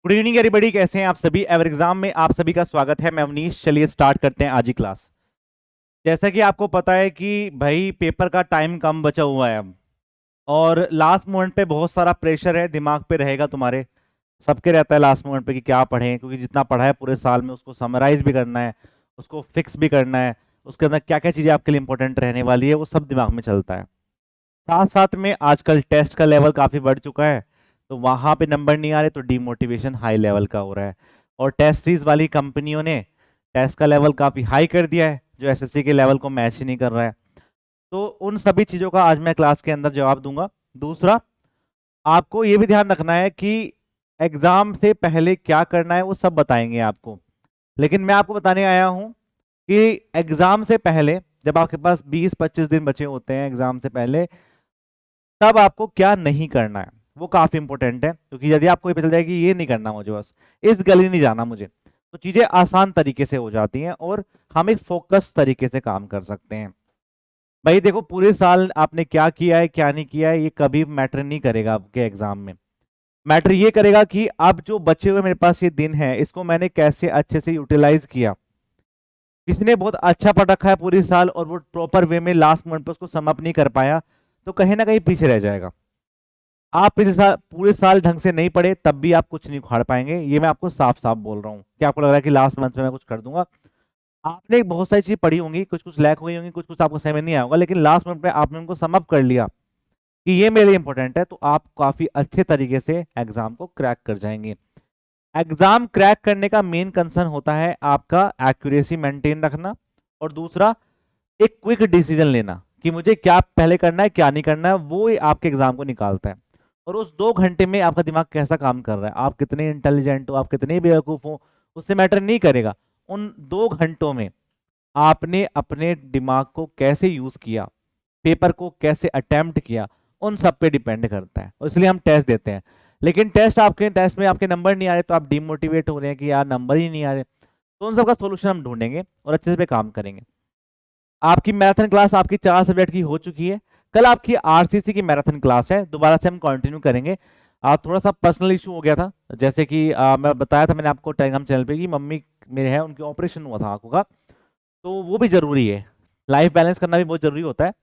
Good evening everybody, कैसे हैं आप सभी। एवर एग्जाम में आप सभी का स्वागत है। मैं अवनीश। चलिए स्टार्ट करते हैं आज की क्लास। जैसा कि आपको पता है कि भाई पेपर का टाइम कम बचा हुआ है अब, और लास्ट मोमेंट पे बहुत सारा प्रेशर है, दिमाग पे रहेगा तुम्हारे। सबके रहता है लास्ट मोमेंट पे कि क्या पढ़ें, क्योंकि जितना पढ़ा है पूरे साल में उसको समराइज भी करना है, उसको फिक्स भी करना है, उसके अंदर क्या क्या चीज़ें आपके लिए इंपॉर्टेंट रहने वाली है वो सब दिमाग में चलता है। साथ साथ में आजकल टेस्ट का लेवल काफ़ी बढ़ चुका है, तो वहाँ पे नंबर नहीं आ रहे तो डीमोटिवेशन हाई लेवल का हो रहा है। और टेस्ट सीरीज वाली कंपनियों ने टेस्ट का लेवल काफ़ी हाई कर दिया है, जो एसएससी के लेवल को मैच ही नहीं कर रहा है। तो उन सभी चीज़ों का आज मैं क्लास के अंदर जवाब दूंगा। दूसरा, आपको ये भी ध्यान रखना है कि एग्ज़ाम से पहले क्या करना है वो सब बताएंगे आपको। लेकिन मैं आपको बताने आया हूँ कि एग्ज़ाम से पहले, जब आपके पास 20-25 दिन बचे होते हैं एग्ज़ाम से पहले, तब आपको क्या नहीं करना है वो काफी इंपॉर्टेंट है। क्योंकि यदि आपको ये पता चल जाए कि ये नहीं करना मुझे, बस इस गली नहीं जाना मुझे, तो चीजें आसान तरीके से हो जाती हैं और हम एक फोकस तरीके से काम कर सकते हैं। भाई देखो, पूरे साल आपने क्या किया है क्या नहीं किया है ये कभी मैटर नहीं करेगा आपके एग्जाम में। मैटर ये करेगा कि अब जो बचे हुए मेरे पास ये दिन है इसको मैंने कैसे अच्छे से यूटिलाइज किया। किसी ने बहुत अच्छा पढ़ रखा है पूरी साल और वो प्रॉपर वे में लास्ट मोमेंट पर उसको सम अप नहीं कर पाया, तो कहीं ना कहीं पीछे रह जाएगा। आप पिछले साल पूरे साल ढंग से नहीं पढ़े तब भी आप कुछ नहीं उखाड़ पाएंगे, ये मैं आपको साफ साफ बोल रहा हूँ। क्या आपको लग रहा है कि लास्ट मंथ में मैं कुछ कर दूंगा? आपने बहुत सारी चीजें पढ़ी होंगी, कुछ कुछ लैक हो गई होंगी, कुछ कुछ आपको समझ में नहीं आया होगा, लेकिन लास्ट मंथ में आपने उनको सम अप कर लिया कि ये मेरे लिए इंपॉर्टेंट है, तो आप काफी अच्छे तरीके से एग्जाम को क्रैक कर जाएंगे। एग्जाम क्रैक करने का मेन कंसर्न होता है आपका एक्यूरेसी मेंटेन रखना, और दूसरा एक क्विक डिसीजन लेना कि मुझे क्या पहले करना है क्या नहीं करना है, वो आपके एग्जाम को निकालता है। और उस 2 घंटे में आपका दिमाग कैसा काम कर रहा है, आप कितने इंटेलिजेंट हो, आप कितने बेवकूफ हो, उससे मैटर नहीं करेगा। उन 2 घंटों में आपने अपने दिमाग को कैसे यूज किया, पेपर को कैसे अटेम्प्ट किया, उन सब पे डिपेंड करता है, और इसलिए हम टेस्ट देते हैं। लेकिन टेस्ट में आपके नंबर नहीं आ रहे तो आप डिमोटिवेट हो रहे हैं कि यार नंबर ही नहीं आ रहे, तो उन सब का सोल्यूशन हम ढूंढेंगे और अच्छे से पे काम करेंगे। आपकी मैराथन क्लास आपकी 4 सब्जेक्ट की हो चुकी है। कल आपकी आरसीसी की मैराथन क्लास है, दोबारा से हम कंटिन्यू करेंगे। थोड़ा सा पर्सनल इशू हो गया था, जैसे कि मैं बताया था मैंने आपको टेलीग्राम चैनल पे कि मम्मी मेरे है उनकी ऑपरेशन हुआ था आंखों का, तो वो भी जरूरी है, लाइफ बैलेंस करना भी बहुत जरूरी होता है।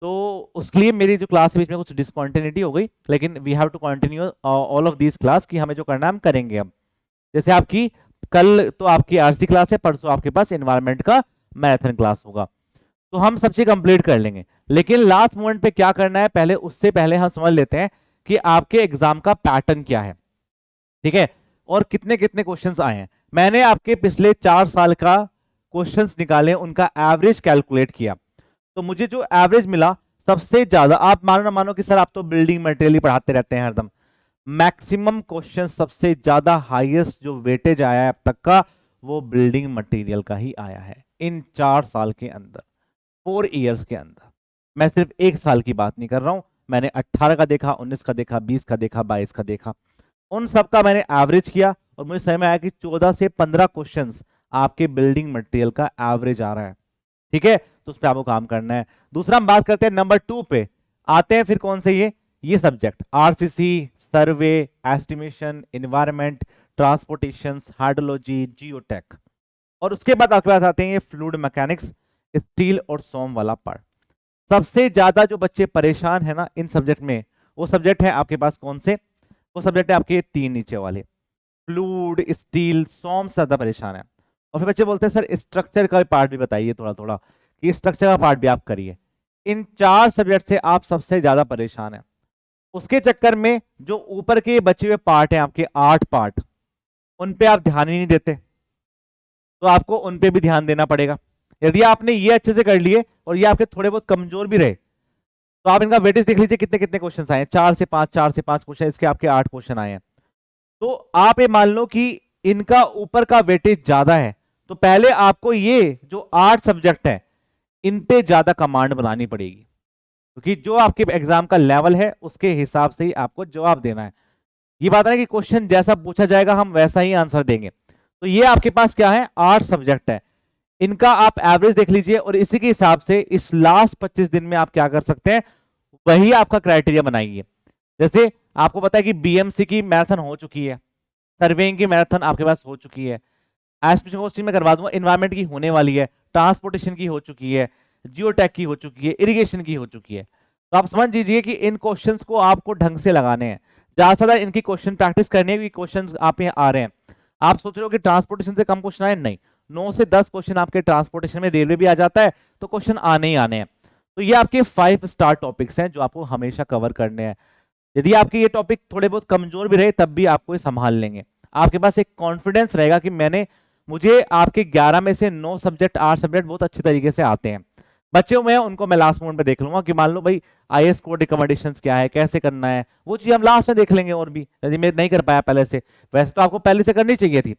तो उसके लिए मेरी जो क्लास है बीच में कुछ डिसकॉन्टिन्यूटी हो गई, लेकिन we have to continue all of this class कि हमें जो करना है हम करेंगे अब। जैसे आपकी कल तो आपकी आरसी क्लास है, परसों आपके पास एनवायरमेंट का मैराथन क्लास होगा, तो हम सब चीज कंप्लीट कर लेंगे। लेकिन लास्ट मोमेंट पे क्या करना है, पहले उससे पहले हम समझ लेते हैं कि आपके एग्जाम का पैटर्न क्या है, ठीक है, और कितने कितने क्वेश्चंस आए हैं। मैंने आपके पिछले 4 साल का क्वेश्चंस निकाले, उनका एवरेज कैलकुलेट किया, तो मुझे जो एवरेज मिला सबसे ज्यादा, आप मानो ना मानो कि सर आप तो बिल्डिंग मटेरियल ही पढ़ाते रहते हैं हरदम, मैक्सिमम क्वेश्चन सबसे ज्यादा हाईएस्ट जो वेटेज आया है अब तक का, वो बिल्डिंग मटेरियल का ही आया है इन 4 साल के अंदर, 4 इयर्स के अंदर। मैं सिर्फ 1 साल की बात नहीं कर रहा हूं, मैंने 18 का देखा, 19 का देखा, 20 का देखा, 22 का देखा, उन सब का मैंने एवरेज किया और मुझे समझ में आया कि 14 से 15 क्वेश्चंस आपके बिल्डिंग मटेरियल का एवरेज आ रहा है, ठीक है, तो उस पर आपको काम करना है। दूसरा हम बात करते हैं नंबर 2 पे, आते हैं फिर कौन से, ये subject RCC, survey, estimation, environment, transportation, hydrology, geotech, और उसके बाद आपके पास आते हैं ये फ्लूइड मैकेनिक्स, स्टील और सोम वाला पार्ट। सबसे ज्यादा जो बच्चे परेशान है ना इन सब्जेक्ट में, वो सब्जेक्ट है आपके पास कौन से, वो सब्जेक्ट है आपके 3 नीचे वाले, फ्लूइड, स्टील, सोम से ज्यादा परेशान है। और फिर बच्चे बोलते हैं सर स्ट्रक्चर का पार्ट भी बताइए थोड़ा थोड़ा, कि स्ट्रक्चर का पार्ट भी आप करिए। इन 4 सब्जेक्ट से आप सबसे ज्यादा परेशान है। उसके चक्कर में जो ऊपर के बचे हुए पार्ट हैं आपके 8 पार्ट, उन पे आप ध्यान ही नहीं देते, तो आपको उन पे भी ध्यान देना पड़ेगा। यदि आपने ये अच्छे से कर लिए और ये आपके थोड़े बहुत कमजोर भी रहे, तो आप इनका वेटेज देख लीजिए कितने कितने क्वेश्चन आए हैं, 4 से 5, 4 से 5 क्वेश्चन, इसके आपके 8 क्वेश्चन आए हैं। तो आप ये मान लो कि इनका ऊपर का वेटेज ज्यादा है, तो पहले आपको ये जो 8 सब्जेक्ट है इन पे ज्यादा कमांड बनानी पड़ेगी, क्योंकि जो आपके एग्जाम का लेवल है उसके हिसाब से ही आपको जवाब देना है। ये बात है कि क्वेश्चन जैसा पूछा जाएगा हम वैसा ही आंसर देंगे। तो ये आपके पास क्या है, 8 सब्जेक्ट है, इनका आप एवरेज देख लीजिए और इसी के हिसाब से इस लास्ट 25 दिन में आप क्या कर सकते हैं, वही आपका क्राइटेरिया बनाइए। जैसे आपको पता है कि बीएमसी की मैराथन हो चुकी है, सर्वेइंग की मैराथन आपके पास हो चुकी है, एस्टिमेशन कोर्स में करवा दूंगा, इन्वायरमेंट की होने वाली है, ट्रांसपोर्टेशन की हो चुकी है, जियोटेक की हो चुकी है, इरिगेशन की हो चुकी है। तो आप समझ लीजिए कि इन क्वेश्चंस को आपको ढंग से लगाने हैं, ज्यादा से ज्यादा इनकी क्वेश्चन प्रैक्टिस करनी है। क्वेश्चन आप यहाँ आ रहे हैं, आप सोच रहे हो कि ट्रांसपोर्टेशन से कम क्वेश्चन आए, नहीं, 9 से 10 क्वेश्चन आपके ट्रांसपोर्टेशन में, रेलवे भी आ जाता है, तो क्वेश्चन आने ही आने हैं। तो ये आपके 5 स्टार टॉपिक्स हैं जो आपको हमेशा कवर करने हैं। यदि आपके ये टॉपिक थोड़े बहुत कमजोर भी रहे तब भी आपको ये संभाल लेंगे, आपके पास एक कॉन्फिडेंस रहेगा कि मुझे आपके 11 में से 9 सब्जेक्ट 8 सब्जेक्ट बहुत अच्छे तरीके से आते हैं। बच्चे हुए हैं उनको मैं लास्ट मोमेंट पे देख लूंगा कि मान लो भाई आईएएस कोड रिकमेंडेशंस क्या है, कैसे करना है, वो चीज हम लास्ट में देख लेंगे। और भी यदि मैं नहीं कर पाया पहले से, वैसे तो आपको पहले से करनी चाहिए थी,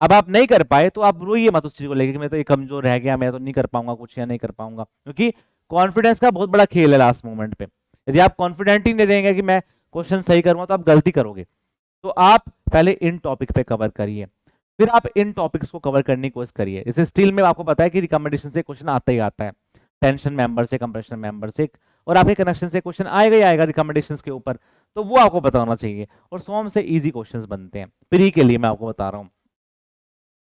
अब आप नहीं कर पाए तो आप रोइए मत उस चीज को लेकर कि मैं तो ये कमजोर रह गया, मैं तो नहीं कर पाऊंगा कुछ या नहीं कर पाऊंगा, क्योंकि कॉन्फिडेंस का बहुत बड़ा खेल है लास्ट मोमेंट पे। यदि आप कॉन्फिडेंट ही नहीं रहेंगे कि मैं क्वेश्चन सही करूंगा तो आप गलती करोगे। तो आप पहले इन टॉपिक पे कवर करिए, फिर आप इन टॉपिक्स को कवर करने की कोशिश करिए। जैसे स्टील में आपको पता है कि रिकमेंडेशन से क्वेश्चन आता ही आता है, टेंशन मेंबर से, कंप्रेशन मेंबर से, और आपके कनेक्शन से क्वेश्चन आएगा ही आएगा रिकमेंडेशन के ऊपर, तो वो आपको पता होना चाहिए। और सोम से इजी क्वेश्चंस बनते हैं प्री के लिए, मैं आपको बता रहा हूं।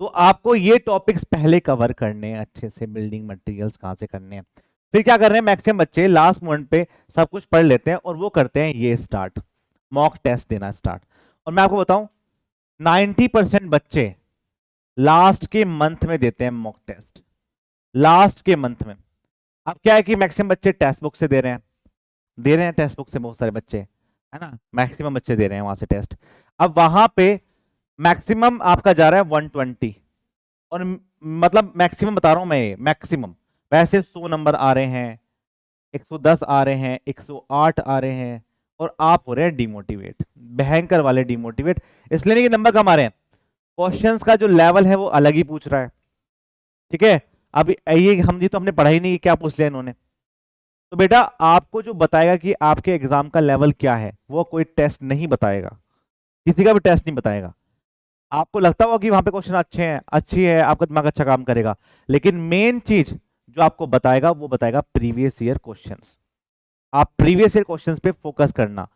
तो आपको ये टॉपिक्स पहले कवर करने हैं अच्छे से, बिल्डिंग मटेरियल्स कहां से करने हैं। फिर क्या कर रहे हैं मैक्सिमम बच्चे लास्ट मोमेंट पे सब कुछ पढ़ लेते हैं और वो करते हैं ये स्टार्ट, मॉक टेस्ट देना स्टार्ट। और मैं आपको बताऊं 90% बच्चे लास्ट के मंथ में देते हैं मॉक टेस्ट, लास्ट के मंथ में। अब क्या है कि मैक्सिमम बच्चे टेक्स्ट बुक से दे रहे हैं टेक्स्ट बुक से, बहुत सारे बच्चे है ना, मैक्सिमम बच्चे दे रहे हैं वहां से टेस्ट। अब वहां पे मैक्सिमम आपका जा रहा है 120, और मतलब मैक्सिमम बता रहा हूं मैं, ये मैक्सिमम। वैसे 100 नंबर आ रहे हैं, 110 आ रहे हैं, 108 आ रहे हैं, और आप हो रहे हैं डिमोटिवेट, भयंकर वाले डिमोटिवेट। इसलिए नहीं कि नंबर कम आ रहे हैं, क्वेश्चंस का जो लेवल है वो अलग ही पूछ रहा है। ठीक है, अब ये हम जी तो हमने पढ़ा ही नहीं, क्या पूछ लिया इन्होंने। तो बेटा आपको जो बताएगा कि आपके एग्जाम का लेवल क्या है, वो कोई टेस्ट नहीं बताएगा, किसी का भी टेस्ट नहीं बताएगा। आपको लगता होगा कि वहां पे क्वेश्चन अच्छे हैं, अच्छी है, आपका दिमाग अच्छा काम करेगा, लेकिन मेन चीज जो आपको बताएगा वो बताएगा प्रीवियस ईयर क्वेश्चंस। आप प्रीवियस ईयर क्वेश्चंस पे फोकस करना।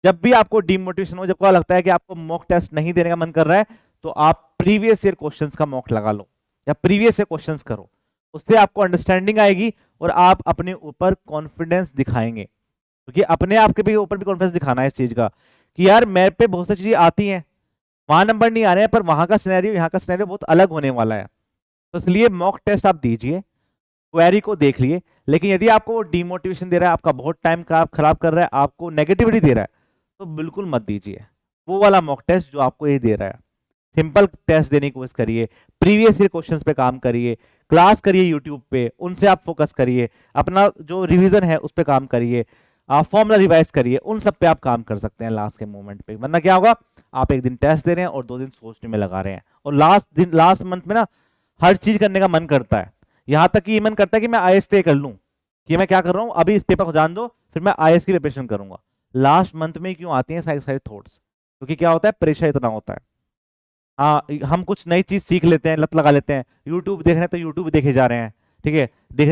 जब भी आपको डिमोटिवेशन हो, जब को लगता है कि आपको मॉक टेस्ट नहीं देने का मन कर रहा है, तो आप प्रीवियस ईयर क्वेश्चंस का मॉक लगा लो या प्रीवियस ईयर क्वेश्चंस करो, उससे आपको अंडरस्टैंडिंग आएगी और आप अपने ऊपर कॉन्फिडेंस दिखाएंगे। क्योंकि अपने आप के भी ऊपर भी कॉन्फिडेंस दिखाना है इस चीज का कि यार मेरे पे बहुत सी चीजें आती हैं, वहां नंबर नहीं आ रहे हैं, पर वहां का सिनेरियो यहाँ का सिनेरियो बहुत अलग होने वाला है। तो इसलिए मॉक टेस्ट आप दीजिए, क्वेरी को देख लिए। लेकिन यदि आपको डिमोटिवेशन दे रहा है, आपका बहुत टाइम का खराब कर रहा है, आपको नेगेटिविटी दे रहा है, तो बिल्कुल मत दीजिए वो वाला मॉक टेस्ट जो आपको ये दे रहा है। सिंपल टेस्ट देने की कोशिश करिए, प्रीवियस ईयर क्वेश्चंस पे काम करिए, क्लास करिए यूट्यूब पे, उनसे आप फोकस करिए, अपना जो रिवीजन है उस पर काम करिए, आप फॉर्मूला रिवाइज करिए, उन सब पे आप काम कर सकते हैं लास्ट के मोमेंट पे। वरना क्या होगा, आप एक दिन टेस्ट दे रहे हैं और 2 दिन सोचने में लगा रहे हैं, और लास्ट मंथ में ना हर चीज करने का मन करता है, यहां तक कि ये मन करता है कि मैं आईएएस तय कर लूं, कि मैं क्या कर रहा हूं, अभी इस पेपर को जान दो फिर मैं आईएएस की प्रिपरेशन करूंगा। लास्ट मंथ में क्यों आती हैं सारे सारे थॉट्स, क्योंकि क्या होता है, प्रेशर इतना होता है। हाँ, हम कुछ नई चीज सीख लेते हैं, लत लगा लेते हैं, यूट्यूब देख रहे हैं तो यूट्यूब देखे जा रहे हैं, ठीक है, देख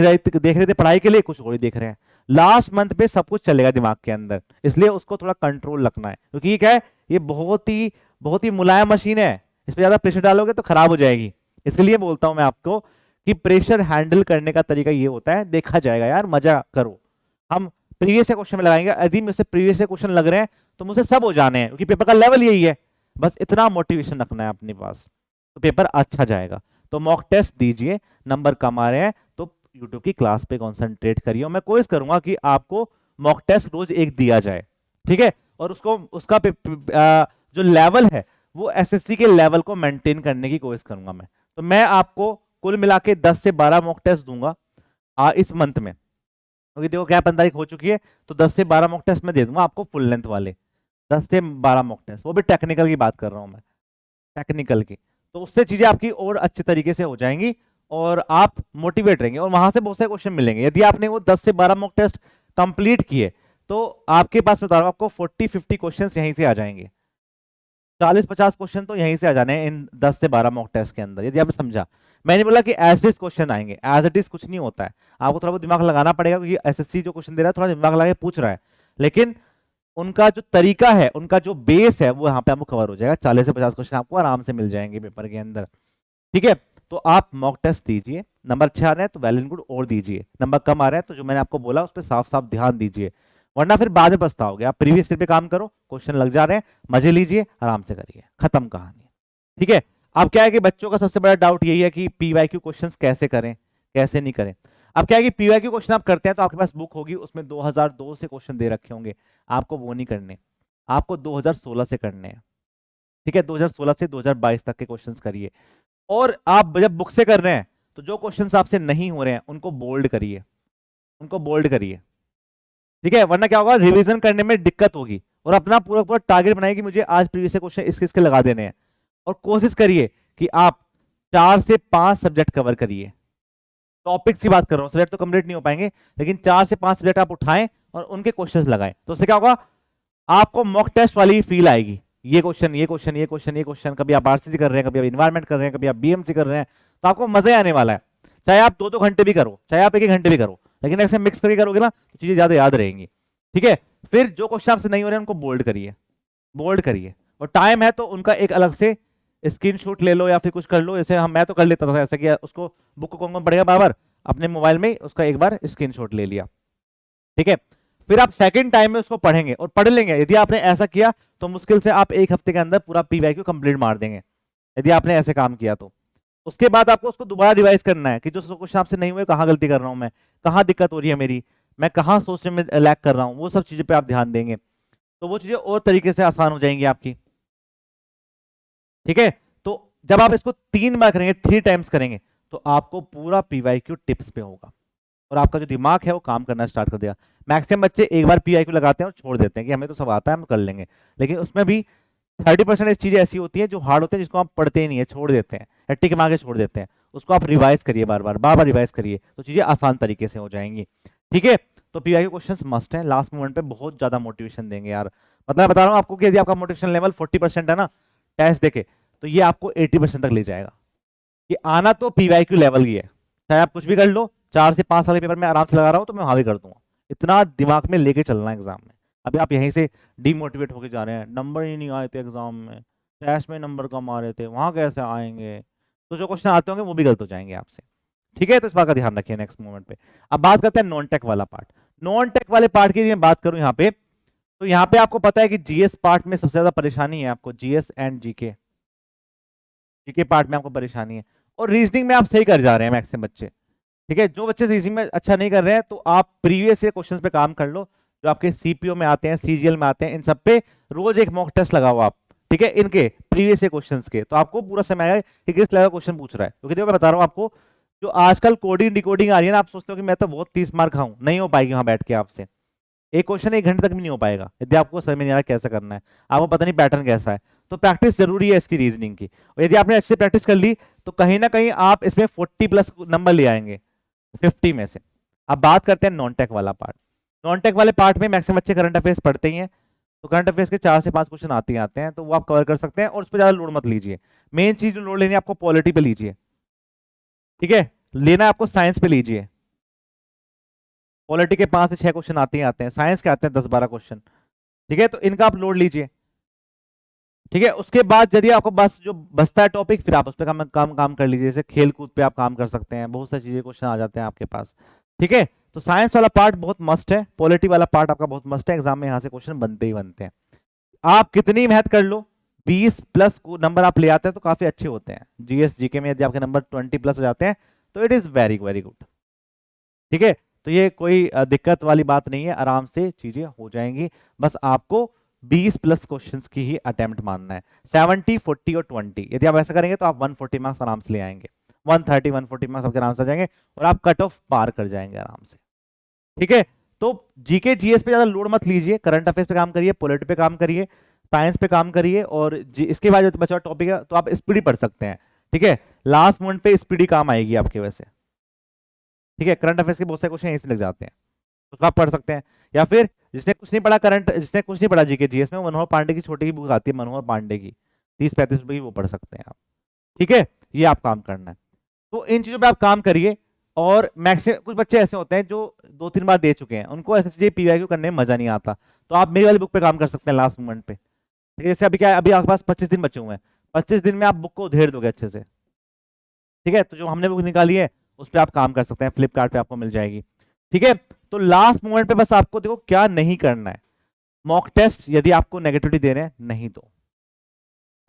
रहे थे पढ़ाई के लिए, कुछ और ही देख रहे हैं। लास्ट मंथ पे सब कुछ चलेगा दिमाग के अंदर, इसलिए उसको थोड़ा कंट्रोल रखना है, क्योंकि ये क्या है, ये बहुत ही मुलायम मशीन है, इस पर ज्यादा प्रेशर डालोगे तो खराब हो जाएगी। इसलिए बोलता हूं मैं आपको कि प्रेशर हैंडल करने का तरीका ये होता है, देखा जाएगा यार, मजा करो। हम प्रीवियस क्वेश्चन में लगाएंगे, यदि मुझसे प्रीवियस क्वेश्चन लग रहे हैं तो मुझसे सब हो जाने हैं, क्योंकि पेपर का लेवल यही है। बस इतना मोटिवेशन रखना है अपने पास, तो पेपर अच्छा जाएगा। तो मॉक टेस्ट दीजिए, नंबर कम आ रहे हैं तो यूट्यूब की क्लास पे कॉन्सेंट्रेट करिए। मैं कोशिश करूंगा कि आपको मॉक टेस्ट रोज एक दिया जाए, ठीक है, और उसका जो लेवल है वो एसएससी के लेवल को मेंटेन करने की कोशिश करूंगा मैं। तो मैं आपको कुल मिला के 10 से 12 मॉक टेस्ट दूंगा इस मंथ में, क्योंकि देखो क्या 15 तारीख हो चुकी है, तो 10 से 12 मॉक टेस्ट मैं दे दूंगा आपको, फुल लेंथ वाले 10 से 12 मॉक टेस्ट, वो भी टेक्निकल की बात कर रहा हूं मैं, टेक्निकल की। तो उससे चीजें आपकी और अच्छे तरीके से हो जाएंगी और आप मोटिवेट रहेंगे, और वहां से बहुत सारे क्वेश्चन मिलेंगे। यदि आपने वो 10 से 12 मॉक टेस्ट कंप्लीट किए तो आपके पास बता रहा हूं आपको 40-50 क्वेश्चन यहीं से आ जाएंगे, 40-50 क्वेश्चन तो यहीं से आ जाने हैं इन 10 से 12 मॉक टेस्ट के अंदर। यदि आपने समझा, मैंने बोला कि एज इट इज क्वेश्चन आएंगे, एज इट इज कुछ नहीं होता है, आपको थोड़ा बहुत दिमाग लगाना पड़ेगा, क्योंकि एसएससी जो क्वेश्चन दे रहा है थोड़ा दिमाग लगा के पूछ रहा है, लेकिन उनका जो तरीका है, उनका जो बेस है, वो यहाँ पे आपको कवर हो जाएगा। 40 से 50 क्वेश्चन आपको आराम से मिल जाएंगे पेपर के अंदर। ठीक है, तो आप मॉक टेस्ट दीजिए। नंबर अच्छे आ रहे हैं तो वेल एंड गुड और दीजिए, नंबर कम आ रहे हैं तो जो मैंने आपको बोला उस पर साफ साफ ध्यान दीजिए, वरना फिर बाद में पछताओगे। आप प्रीवियस ईयर पे काम करो, क्वेश्चन लग जा रहे हैं, मजे लीजिए, आराम से करिए, खत्म कहानी। ठीक है, अब क्या है कि बच्चों का सबसे बड़ा डाउट यही है कि पीवाईक्यू क्वेश्चंस कैसे करें, कैसे नहीं करें। अब क्या है कि पीवाईक्यू क्वेश्चन आप करते हैं तो आपके पास बुक होगी, उसमें 2002 से क्वेश्चन दे रखे होंगे, आपको वो नहीं करने, आपको 2016 से करने हैं। ठीक है, 2016 से 2022 तक के क्वेश्चंस करिए। और आप जब बुक से कर रहे हैं तो जो क्वेश्चंस आपसे नहीं हो रहे हैं उनको बोल्ड करिए, उनको बोल्ड करिए। ठीक है, वरना क्या होगा, रिवीजन करने में दिक्कत होगी। और अपना पूरा पूरा टारगेट बनाइए कि मुझे आज प्रीवियस क्वेश्चन इसके इसके लगा देने हैं, और कोशिश करिए कि आप 4 से 5 सब्जेक्ट कवर करिए। टॉपिक्स की बात कर रहा हूं, सब्जेक्ट तो कंप्लीट नहीं हो पाएंगे, लेकिन 4 से 5 सब्जेक्ट आप उठाएं और उनके क्वेश्चंस लगाएं, तो उससे क्या होगा, आपको मॉक टेस्ट वाली फील आएगी। ये क्वेश्चन, ये क्वेश्चन, ये क्वेश्चन, ये क्वेश्चन, कभी आप आरसीसी कर रहे हैं, कभी आप इन्वायरमेंट कर रहे हैं, कभी आप बीएमसी कर रहे हैं, तो आपको मजा आने वाला है। चाहे आप 2-2 घंटे भी करो, चाहे आप 1-1 घंटे भी करो, लेकिन ऐसे मिक्स करके करोगे ना तो चीजें ज्यादा याद रहेंगी। ठीक है, फिर जो क्वेश्चन आपसे नहीं हो रहे हैं उनको बोल्ड करिए, बोल्ड करिए। और टाइम है तो उनका एक अलग से स्क्रीनशॉट ले लो या फिर कुछ कर लो। जैसे मैं तो कर लेता था ऐसा कि उसको बुक को कौन पढ़ेगा बार, अपने मोबाइल में उसका एक बार स्क्रीनशॉट ले लिया। ठीक है, फिर आप सेकंड टाइम में उसको पढ़ेंगे और पढ़ लेंगे। यदि आपने ऐसा किया तो मुश्किल से आप 1 हफ्ते के अंदर पूरा पीवाईक्यू कंप्लीट मार देंगे, यदि आपने ऐसे काम किया तो। उसके बाद आपको उसको दोबारा रिवाइज करना है कि जो क्वेश्चन आपसे नहीं हुए, कहाँ गलती कर रहा हूं मैं, कहाँ दिक्कत हो रही है मेरी, मैं कहाँ सोचने में लैग कर रहा हूँ, वो सब चीजें पे आप ध्यान देंगे तो वो चीजें और तरीके से आसान हो जाएंगी आपकी। ठीक है, तो जब आप इसको 3 बार करेंगे, 3 टाइम्स करेंगे, तो आपको पूरा पीवाईक्यू टिप्स पे होगा और आपका जो दिमाग है वो काम करना स्टार्ट कर देगा। मैक्सिमम बच्चे एक बार पीवाईक्यू लगाते हैं और छोड़ देते हैं कि हमें तो सब आता है, हम कर लेंगे, लेकिन उसमें भी 30% चीजें ऐसी होती हैं जो हार्ड होते हैं, जिसको आप पढ़ते ही नहीं है, छोड़ देते हैं या टिक मार के छोड़ देते हैं। उसको आप रिवाइज करिए, बार बार रिवाइज करिए, तो चीजें आसान तरीके से हो जाएंगी। ठीक है, तो पीवाईक्यू क्वेश्चंस मस्ट है, लास्ट मोमेंट पे बहुत ज्यादा मोटिवेशन देंगे यार। मतलब बता रहा हूँ आपको कि यदि आपका मोटिवेशन लेवल 40% है ना टेस्ट देके, तो ये आपको 80% तक ले जाएगा। कि आना तो पीवाईक्यू लेवल ही है, चाहे आप कुछ भी कर लो। 4 से 5 साल के पेपर में आराम से लगा रहा हूं तो मैं वहां भी कर दूंगा, इतना दिमाग में लेके चलना है एग्जाम में। अभी आप यहीं से डीमोटिवेट होके जा रहे हैं, नंबर ही नहीं आए थे एग्जाम में, टेस्ट में नंबर कम आ रहे थे, वहां कैसे आएंगे, तो जो क्वेश्चन आते होंगे वो भी गलत हो जाएंगे आपसे। ठीक है, तो इस बात का ध्यान रखिए नेक्स्ट मोमेंट पे। अब बात करते हैं नॉन टेक वाला पार्ट। नॉन टेक वाले पार्ट की मैं बात करूं यहाँ पे, तो यहाँ पे आपको पता है कि जीएस पार्ट में सबसे ज्यादा परेशानी है आपको, GS and GK, GK part में आपको परेशानी है। और रीजनिंग में आप सही कर जा रहे हैं मैक्सिमम बच्चे। ठीक है, जो बच्चे रीजनिंग में अच्छा नहीं कर रहे हैं तो आप प्रीवियस ईयर क्वेश्चंस पे काम कर लो, जो आपके सीपीओ में आते हैं, सीजीएल में आते हैं, इन सब पे रोज एक मॉक टेस्ट लगाओ आप। ठीक है, इनके प्रीवियस ईयर क्वेश्चंस के, तो आपको पूरा समय आएगा कि किस लेवल का क्वेश्चन पूछ रहा है। क्योंकि देखो मैं बता रहा हूँ आपको, जो आजकल कोडिंग डिकोडिंग आ रही है ना, आप सोचते हो कि मैं तो बहुत 30 मार्क खाऊं, नहीं हो पाएगी वहां बैठ के आपसे। एक क्वेश्चन 1 घंटे तक भी नहीं हो पाएगा यदि आपको समझ में नहीं आ रहा कैसे करना है, आपको पता नहीं पैटर्न कैसा है। तो प्रैक्टिस जरूरी है इसकी रीजनिंग की, और यदि आपने अच्छे से प्रैक्टिस कर ली तो कहीं ना कहीं आप इसमें 40+ नंबर ले आएंगे 50 में से। अब बात करते हैं नॉन टेक वाला पार्ट। नॉन टेक वाले पार्ट में मैक्सिमम बच्चे करंट अफेयर्स पढ़ते ही हैं, तो करंट अफेयर्स के 4 से 5 क्वेश्चन आते ही आते हैं, तो वो आप कवर कर सकते हैं और उस पर ज्यादा लोड मत लीजिए। मेन चीज जो लोड लेनी है आपको पॉलिटी पे लीजिए। ठीक है, लेना आपको साइंस पे लीजिए। पॉलिटी के 5 से 6 क्वेश्चन आते ही आते हैं, साइंस के आते हैं 10-12 क्वेश्चन। ठीक है, तो इनका आप लोड लीजिए। ठीक है, उसके बाद यदि आपको बस जो बचता है टॉपिक, फिर आप उस पर काम कर लीजिए। जैसे खेल कूद पे आप काम कर सकते हैं, बहुत सारी चीजें क्वेश्चन आ जाते हैं आपके पास। ठीक है, तो साइंस वाला पार्ट बहुत मस्ट है, पॉलिटी वाला पार्ट आपका बहुत मस्ट है, एग्जाम में यहाँ से क्वेश्चन बनते ही बनते हैं। आप कितनी मेहनत कर लो, 20+ नंबर आप ले आते हैं तो काफी अच्छे होते हैं। जीएस जीके में यदि आपके नंबर 20+ हो जाते हैं तो it is very very good. ठीक है, तो ये कोई दिक्कत वाली बात नहीं है, आराम से चीजें हो जाएंगी। बस आपको 20+ क्वेश्चंस की ही अटेम्प्ट मानना है, 70, 40 और 20। यदि आप ऐसा करेंगे तो आप 140 मार्क्स आराम से ले आएंगे, 130, 140 मार्क्स आपके आराम से आ जाएंगे और आप कट ऑफ पार कर जाएंगे आराम से। ठीक है, तो जीके जीएस पे ज्यादा लोड मत लीजिए, करंट अफेयर्स पे काम करिए, पॉलिटी पे काम करिए, साइंस पे काम करिए, और इसके बाद जो बचा टॉपिक है तो आप स्पीडी पढ़ सकते हैं। ठीक है, लास्ट मोमेंट पे स्पीडी काम आएगी आपके वैसे। ठीक है, करंट अफेयर्स के बहुत सारे क्वेश्चन यहीं से लग जाते हैं, उसको आप पढ़ सकते हैं। या फिर जिसने कुछ नहीं पढ़ा जिसने कुछ नहीं पढ़ा जीके जीएस में, मनोहर पांडे की छोटी की बुक आती है, मनोहर पांडे की 30-35 रुपए की, वो पढ़ सकते हैं आप। ठीक है, ये आप काम करना है। तो इन चीजों पे आप काम करिए और मैक्सिमम कुछ बच्चे ऐसे होते हैं जो 2-3 बार दे चुके हैं, उनको एसएसजी पीवाईक्यू करने में मजा नहीं आता, तो आप मेरी वाली बुक पे काम कर सकते हैं लास्ट मोमेंट पे। ठीक है, जैसे अभी क्या है, अभी आपके पास 25 दिन बचे हुए हैं, 25 दिन में आप बुक को उधेड़ दोगे अच्छे से। ठीक है, तो जो हमने बुक निकाली है उस पर आप काम कर सकते हैं, फ्लिपकार्ट पे आपको मिल जाएगी। ठीक है, तो लास्ट मोमेंट पे बस आपको देखो क्या नहीं करना है। मॉक टेस्ट यदि आपको नेगेटिविटी दे रहे हैं नहीं दो,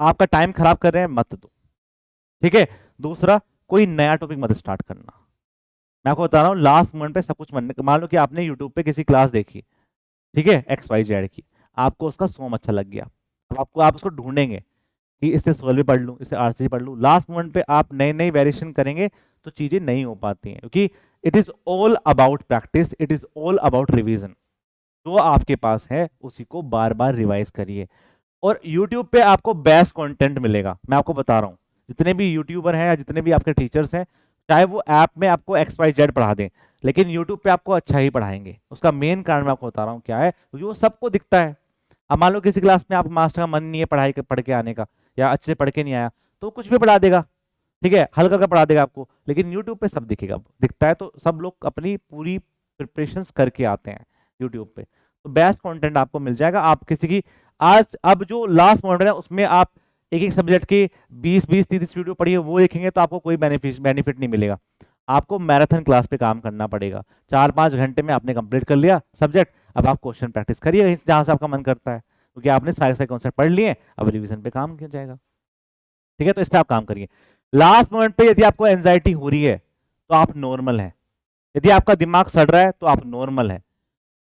आपका टाइम खराब कर रहे हैं मत दो। ठीक है, दूसरा कोई नया टॉपिक मत स्टार्ट करना। मैं आपको बता रहा हूँ लास्ट मोमेंट पे सब कुछ मान लो कि आपने यूट्यूब पे किसी क्लास देखी, ठीक है, XYZ की, आपको उसका सोम अच्छा लग गया, अब आपको आप उसको ढूंढेंगे कि इससे सोल भी पढ़ लूँ, इससे आरसीसी पढ़ लूँ। लास्ट मोमेंट पे आप नई नई वेरिएशन करेंगे तो चीजें नहीं हो पाती हैं, क्योंकि it is all about practice, it is all about revision. जो आपके पास है उसी को बार बार रिवाइज करिए। और यूट्यूब पे आपको बेस्ट कंटेंट मिलेगा, मैं आपको बता रहा हूँ। जितने भी यूट्यूबर हैं या जितने भी आपके टीचर्स हैं, चाहे वो ऐप में आपको XYZ पढ़ा दें, लेकिन यूट्यूब पे आपको अच्छा ही पढ़ाएंगे। उसका मेन कारण मैं आपको बता रहा हूँ क्या है, क्योंकि वो सबको दिखता है। अब मान लो किसी क्लास में आप मास्टर का मन नहीं है पढ़ के आने का, या अच्छे से पढ़ के नहीं आया, तो कुछ भी पढ़ा देगा, ठीक है, हल्का का पढ़ा देगा आपको, लेकिन यूट्यूब पे सब दिखेगा, दिखता है, तो सब लोग अपनी पूरी प्रिपरेशन करके आते हैं यूट्यूब पे, तो बेस्ट कंटेंट आपको मिल जाएगा। आप किसी की आज अब जो लास्ट मॉडल है उसमें आप एक एक सब्जेक्ट की 20-20-30 वीडियो पढ़िए, वो देखेंगे तो आपको कोई बेनिफिट नहीं मिलेगा। आपको मैराथन क्लास पे काम करना पड़ेगा, 4-5 घंटे में आपने कंप्लीट कर लिया सब्जेक्ट, अब आप क्वेश्चन प्रैक्टिस करिए जहां से आपका मन करता है, क्योंकि आपने सारे सारे कॉन्सेप्ट पढ़ लिए, अब रिवीजन पे काम किया जाएगा। ठीक है, तो इस पर आप काम करिए। लास्ट मोमेंट पे यदि आपको एंजाइटी हो रही है तो आप नॉर्मल है, यदि आपका दिमाग सड़ रहा है तो आप नॉर्मल है,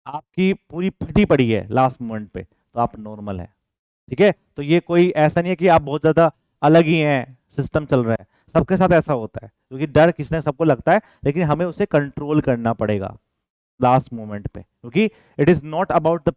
आपकी पूरी फटी पड़ी है लास्ट मोमेंट पे तो आप नॉर्मल है। ठीक है, तो ये कोई ऐसा नहीं है कि आप बहुत ज्यादा अलग ही हैं, सिस्टम चल रहा है, सबके साथ ऐसा होता है, क्योंकि डर किसने सबको लगता है, लेकिन हमें उसे कंट्रोल करना पड़ेगा लास्ट मोमेंट पे, क्योंकि it is not about the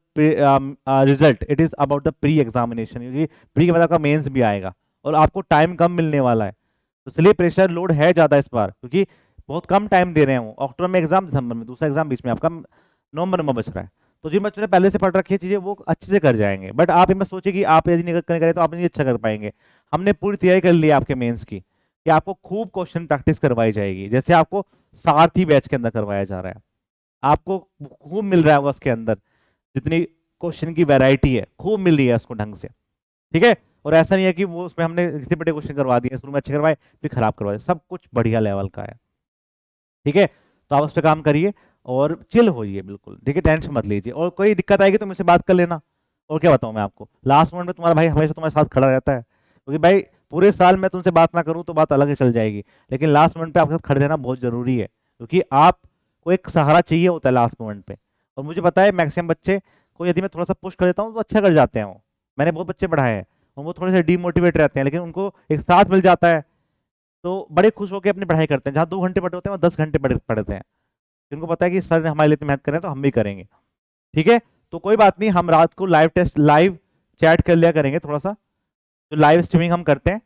result, it is about the pre examination, क्योंकि प्री के बाद आपका मेंस भी आएगा और आपको टाइम कम मिलने वाला है, तो इसलिए प्रेशर लोड है ज्यादा इस बार, क्योंकि बहुत कम टाइम दे रहे हैं वो। अक्टूबर में एग्जाम, दिसंबर में दूसरा एग्जाम, बीच में आपका नवंबर में बच रहा है, तो जिन बच्चों ने पहले से पढ़ रखी है चीजें वो अच्छे से कर जाएंगे। बट आप इनमें सोचिए कि आप यदि नहीं करें तो आप नहीं अच्छा कर पाएंगे। हमने पूरी तैयारी कर ली है आपके मेंस की, कि आपको खूब क्वेश्चन प्रैक्टिस करवाई जाएगी, जैसे आपको सारथी बैच के अंदर करवाया जा रहा है, आपको खूब मिल रहा है उसके अंदर, जितनी क्वेश्चन की वैरायटी है खूब मिल रही है उसको ढंग से। ठीक है, और ऐसा नहीं है कि वो उसमें हमने इतने बड़े क्वेश्चन करवा दिए, शुरू में अच्छे करवाए फिर खराब करवाए, सब कुछ बढ़िया लेवल का है। ठीक है, तो आप उस पर काम करिए और चिल होइए बिल्कुल। ठीक है, टेंशन मत लीजिए, और कोई दिक्कत आएगी तो मुझसे बात कर लेना। और क्या बताऊं मैं आपको, लास्ट मोमेंट में तुम्हारा भाई हमेशा तुम्हारे साथ खड़ा रहता है, क्योंकि भाई पूरे साल मैं तुमसे बात ना करूं तो बात अलग ही चल जाएगी, लेकिन लास्ट मोमेंट पे आपके साथ खड़े रहना बहुत जरूरी है, क्योंकि आपको एक सहारा चाहिए होता है लास्ट मोमेंट पे। और मुझे पता है मैक्सिमम बच्चे को यदि मैं थोड़ा सा पुश कर देता हूँ तो अच्छा कर जाते हैं, वो मैंने बहुत बच्चे पढ़ाए हैं, और वो थोड़े से डीमोटिवेट रहते हैं, लेकिन उनको एक साथ मिल जाता है तो बड़े खुश होकर अपनी पढ़ाई करते हैं। जहाँ 2 घंटे पढ़े होते हैं वो 10 घंटे पढ़ते हैं, उनको पता है कि सर ने हमारे लिए इतनी मेहनत करें तो हम भी करेंगे। ठीक है, तो कोई बात नहीं, हम रात को लाइव टेस्ट लाइव चैट कर लिया करेंगे थोड़ा सा, जो लाइव स्ट्रीमिंग हम करते हैं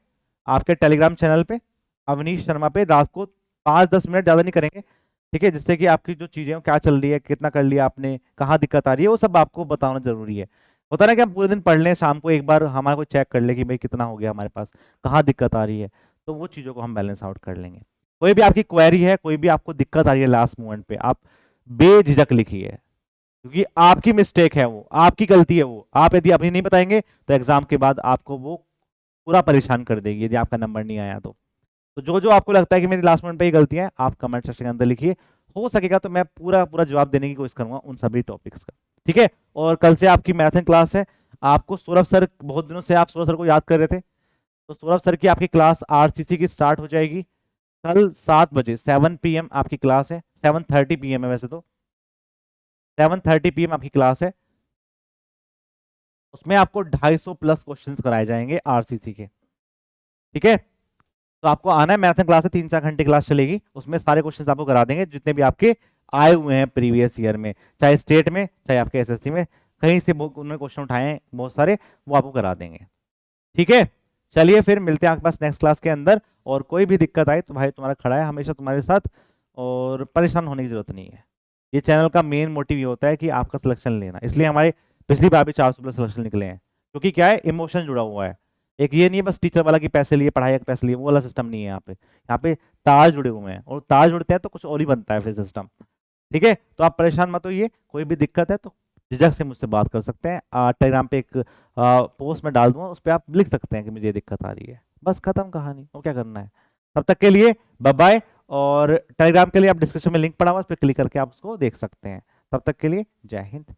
आपके टेलीग्राम चैनल पे अवनीश शर्मा पे, रात को 5-10 मिनट, ज़्यादा नहीं करेंगे। ठीक है, जिससे कि आपकी जो चीज़ें हैं क्या चल रही है, कितना कर लिया आपने, कहाँ दिक्कत आ रही है, वो सब आपको बताना जरूरी है। होता ना कि हम पूरे दिन पढ़ लें, शाम को एक बार हमारा कोई चेक कर ले कि भाई कितना हो गया हमारे पास, कहाँ दिक्कत आ रही है, तो वो चीज़ों को हम बैलेंस आउट कर लेंगे। कोई भी आपकी क्वेरी है, कोई भी आपको दिक्कत आ रही है लास्ट मोमेंट पे, आप बेझिझक लिखिए, क्योंकि आपकी मिस्टेक है, वो आपकी गलती है, वो आप यदि अभी नहीं बताएंगे तो एग्जाम के बाद आपको वो पूरा परेशान कर देगी यदि आपका नंबर नहीं आया तो जो जो आपको लगता है कि मेरी लास्ट मोमेंट पे ही गलती है, आप कमेंट सेक्शन के अंदर लिखिए, हो सकेगा तो मैं पूरा पूरा जवाब देने की कोशिश करूंगा उन सभी टॉपिक्स का। ठीक है, और कल से आपकी मैराथन क्लास है, आपको सौरभ सर, बहुत दिनों से आप सौरभ सर को याद कर रहे थे, तो सौरभ सर की आपकी क्लास आरसीसी की स्टार्ट हो जाएगी कल 7 बजे, 7 PM आपकी क्लास है, 7:30 PM है वैसे तो, 7:30 PM आपकी क्लास है, उसमें आपको 250+ क्वेश्चंस कराए जाएंगे आरसीसी के। ठीक है, तो आपको आना है, मैराथन क्लास है, 3-4 घंटे क्लास चलेगी, उसमें सारे क्वेश्चंस आपको करा देंगे जितने भी आपके आए हुए हैं प्रीवियस ईयर में, चाहे स्टेट में चाहे आपके एसएससी में, कहीं से उन्होंने क्वेश्चन उठाए हैं बहुत सारे, वो आपको करा देंगे। ठीक है, चलिए फिर मिलते हैं आपके पास नेक्स्ट क्लास के अंदर, और कोई भी दिक्कत आई तो भाई तुम्हारा खड़ा है हमेशा तुम्हारे साथ, और परेशान होने की जरूरत नहीं है। ये चैनल का मेन मोटिव ये होता है कि आपका सिलेक्शन लेना, इसलिए हमारे पिछली बार भी 400+ सिलेक्शन निकले हैं, क्योंकि क्या है, इमोशन जुड़ा हुआ है। एक ये नहीं है बस टीचर वाला कि पैसे लिए, पढ़ाई के पैसे लिए, वो वाला सिस्टम नहीं है यहाँ पे। यहाँ पे तार जुड़े हुए हैं, और तार जुड़ते हैं तो कुछ और ही बनता है फिर सिस्टम। ठीक है, तो आप परेशान मत होइए, कोई भी दिक्कत है तो झिझक से मुझसे बात कर सकते हैं। टेलीग्राम पे एक पोस्ट में डाल दूंगा, उस पर आप लिख सकते हैं कि मुझे ये दिक्कत आ रही है, बस खत्म कहानी, वो क्या करना है। तब तक के लिए बाय बाय। और टेलीग्राम के लिए आप डिस्क्रिप्शन में लिंक पड़ा हुआ है, उस पर क्लिक करके आप उसको देख सकते हैं। तब तक के लिए जय हिंद।